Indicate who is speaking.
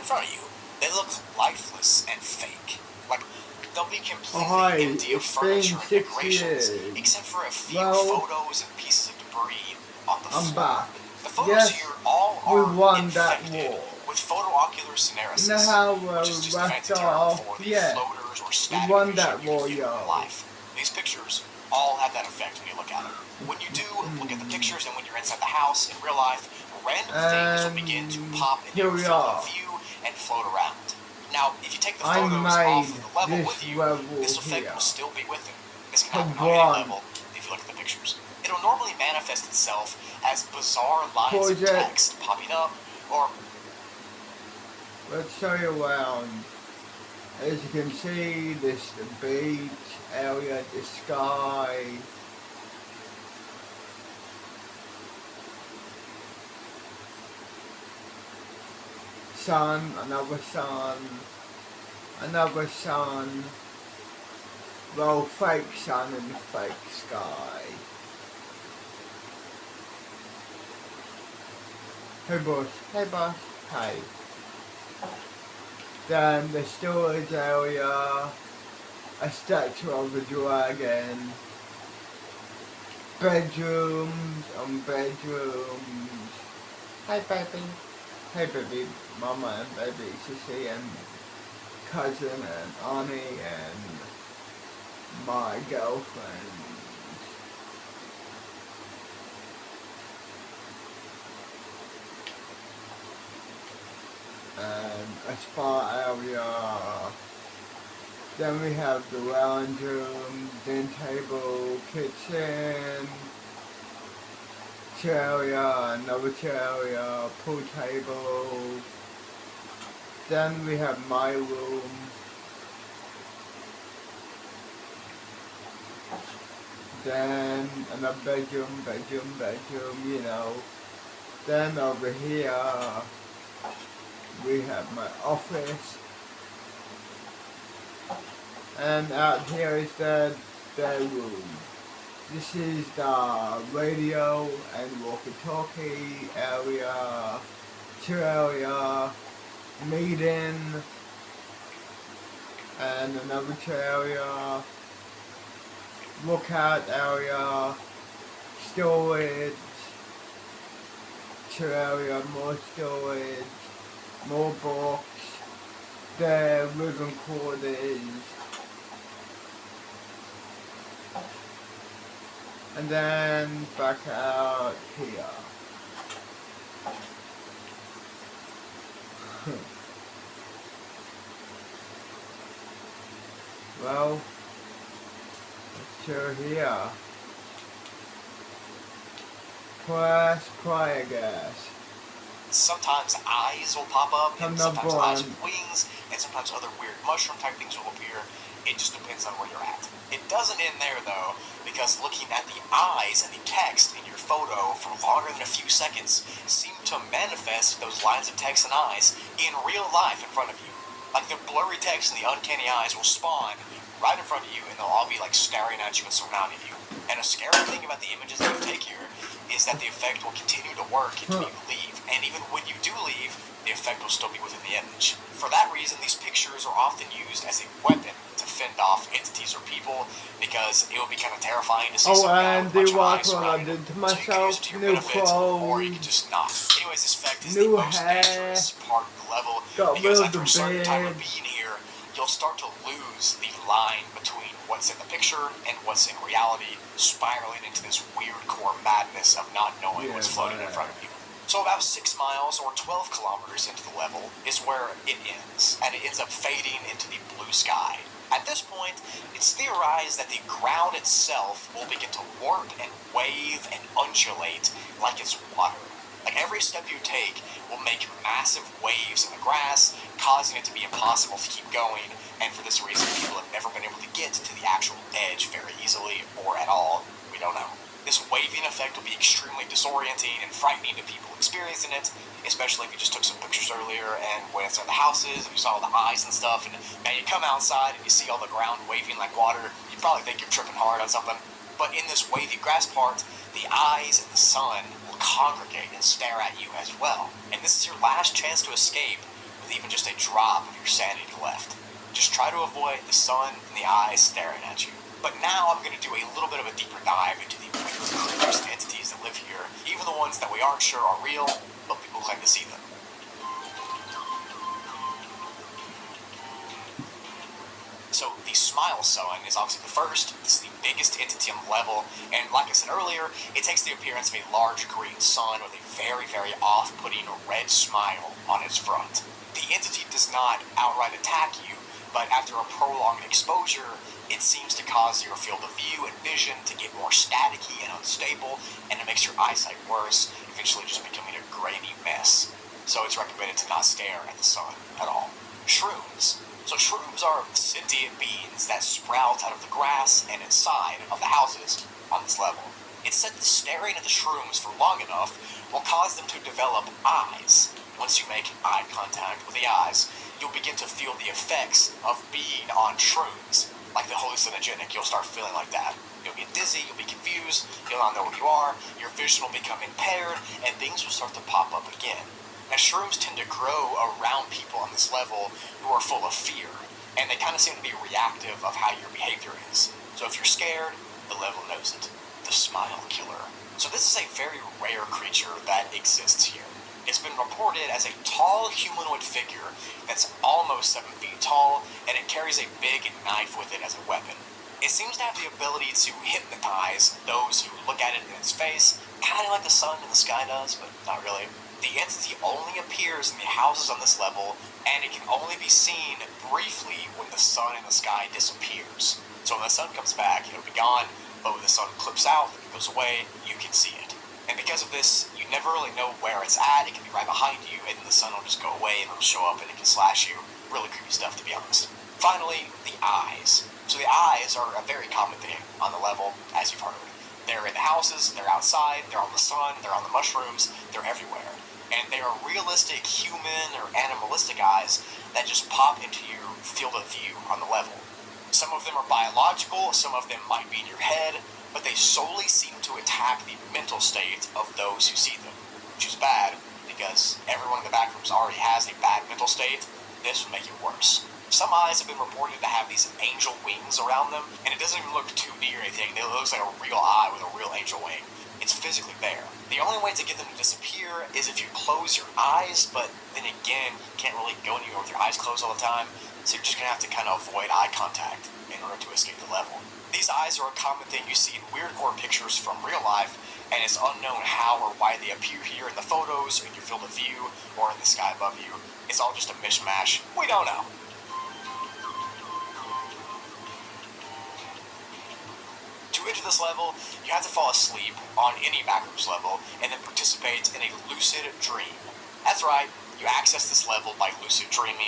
Speaker 1: in front of you, they look lifeless and fake. Like, they'll be completely empty of furniture and decorations, except for a few photos and pieces of debris on the floor. The photos here all are infected with photoocular senescence, which is just a fancy term for the floaters or static vision you can get in real life. These pictures all have that effect when you look at them. When you do look at the pictures and when you're inside the house in real life, random things will begin to pop into your field of view and float around. Now, if you take the photos off of the level with you, this effect will still be with it. This can happen on any level if you look at the pictures. It'll normally manifest itself as bizarre lines of text popping up, or...
Speaker 2: Let's show you around. As you can see, this is the beach area, the sky. Sun, another sun, another sun. Well, fake sun and fake sky. Hey boss, hey boss, hey. Then the storage area, a statue of a dragon, bedrooms and bedrooms. Hey baby. Hey baby, mama and baby, Sissy and cousin and Annie and my girlfriend. And a spa area. Then we have the lounge room, dinner table, kitchen, chair area, another chair area, pool table. Then we have my room. Then another bedroom, you know. Then over here we have my office. And out here is the bedroom. This is the radio and walkie-talkie area, chair area, meeting, and another chair area, lookout area, storage, chair area, more storage, more books, the living quarters, and then back out here. Well, let's show here. Press play, I guess.
Speaker 1: Sometimes eyes will pop up, and sometimes eyes with wings, and sometimes other weird mushroom type things will appear. It just depends on where you're at. It doesn't end there though, because looking at the eyes and the text in your photo for longer than a few seconds seem to manifest those lines of text and eyes in real life in front of you. Like the blurry text and the uncanny eyes will spawn right in front of you, and they'll all be like staring at you and surrounding you. And a scary thing about the images that you take here is that the effect will continue to work until you leave, and even when you do leave, the effect will still be within the image. For that reason, these pictures are often used as a weapon to fend off entities or people, because it will be kind of terrifying to see some guy with a bunch of eyes surrounding him. So you can use it to your benefit, or you can just not. Anyways, this effect is the most dangerous part of the level, because after a certain time of being here, you'll start to lose the line between what's in the picture and what's in reality, spiraling into this weird core madness of not knowing what's floating in front of you. So about 6 miles or 12 kilometers into the level is where it ends, and it ends up fading into the blue sky. At this point, it's theorized that the ground itself will begin to warp and wave and undulate like it's water. Like every step you take will make massive waves in the grass, causing it to be impossible to keep going, and for this reason people have never been able to get to the actual edge very easily, or at all. We don't know. This waving effect will be extremely disorienting and frightening to people experiencing it, especially if you just took some pictures earlier and went inside the houses and you saw all the eyes and stuff, and man, you come outside and you see all the ground waving like water, you probably think you're tripping hard on something. But in this wavy grass part, the eyes and the sun will congregate and stare at you as well. And this is your last chance to escape with even just a drop of your sanity left. Just try to avoid the sun and the eyes staring at you. But now I'm going to do a little bit of a deeper dive into the weird creatures and entities that live here, even the ones that we aren't sure are real, but people claim to see them. So the Smile Sun is obviously the first. This is the biggest entity on the level, and like I said earlier, it takes the appearance of a large green sun with a very, very off-putting red smile on its front. The entity does not outright attack you, but after a prolonged exposure, it seems to cause your field of view and vision to get more staticky and unstable, and it makes your eyesight worse, eventually just becoming a grainy mess. So it's recommended to not stare at the sun at all. Shrooms. So shrooms are sentient beings that sprout out of the grass and inside of the houses on this level. It's said that staring at the shrooms for long enough will cause them to develop eyes. Once you make eye contact with the eyes, you'll begin to feel the effects of being on shrooms. Like the hallucinogenic, you'll start feeling like that. You'll get dizzy, you'll be confused, you'll not know where you are, your vision will become impaired, and things will start to pop up again. Now, shrooms tend to grow around people on this level who are full of fear, and they kind of seem to be reactive of how your behavior is. So if you're scared, the level knows it. The Smile Killer. So this is a very rare creature that exists here. It's been reported as a tall humanoid figure that's almost 7 feet tall, and it carries a big knife with it as a weapon. It seems to have the ability to hypnotize those who look at it in its face, kind of like the sun in the sky does, but not really. The entity only appears in the houses on this level, and it can only be seen briefly when the sun in the sky disappears. So when the sun comes back, it'll be gone, but when the sun clips out and goes away, you can see it. And because of this, you never really know where it's at. It can be right behind you, and the sun will just go away, and it'll show up, and it can slash you. Really creepy stuff, to be honest. Finally, the eyes. So the eyes are a very common thing on the level, as you've heard. They're in the houses, they're outside, they're on the sun, they're on the mushrooms, they're everywhere. And they are realistic human or animalistic eyes that just pop into your field of view on the level. Some of them are biological, some of them might be in your head, but they solely seem to attack the mental state of those who see them, which is bad, because everyone in the backrooms already has a bad mental state. This would make it worse. Some eyes have been reported to have these angel wings around them, and it doesn't even look 2D or anything. It looks like a real eye with a real angel wing. It's physically there. The only way to get them to disappear is if you close your eyes, but then again, you can't really go anywhere with your eyes closed all the time, so you're just going to have to kind of avoid eye contact in order to escape the level. These eyes are a common thing you see in weirdcore pictures from real life, and it's unknown how or why they appear here in the photos, in your field of view, or in the sky above you. It's all just a mishmash. We don't know. To enter this level, you have to fall asleep on any backrooms level, and then participate in a lucid dream. That's right, you access this level by lucid dreaming.